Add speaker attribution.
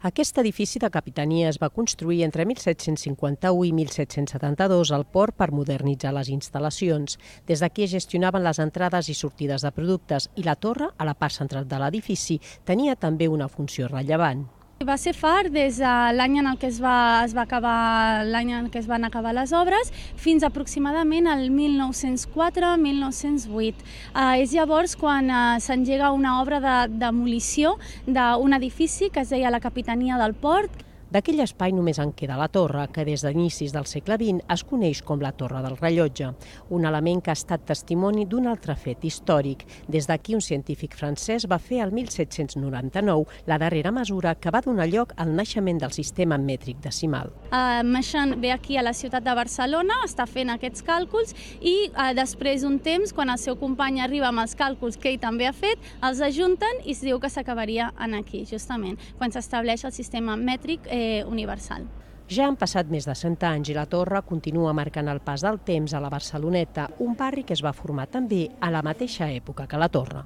Speaker 1: Aquest edifici de capitania es va construir entre 1751 i 1772 al port per modernitzar les instal·lacions. Des d'aquí es gestionaven les entrades i sortides de productes i la torre, a la part central de l'edifici, tenia també una funció rellevant.
Speaker 2: Va ser far des de l'any en què es van acabar les obres fins aproximadament al 1904-1908. És llavors quan s'engega una obra de demolició d'un edifici que es deia la Capitania del Port.
Speaker 1: D'aquell espai només en queda la torre, que des d'inicis del segle XX es coneix com la Torre del Rellotge, un element que ha estat testimoni d'un altre fet històric. Des d'aquí un científic francès va fer el 1799 la darrera mesura que va donar lloc al naixement del sistema mètric decimal.
Speaker 2: Meixan ve aquí a la ciutat de Barcelona, està fent aquests càlculs i després d'un temps, quan el seu company arriba amb els càlculs que ell també ha fet, els ajunten i es diu que s'acabaria aquí, justament, quan s'estableix el sistema mètric universal.
Speaker 1: Ja han passat més de 100 anys i la torre continua marcant el pas del temps a la Barceloneta, un barri que es va formar també a la mateixa època que la torre.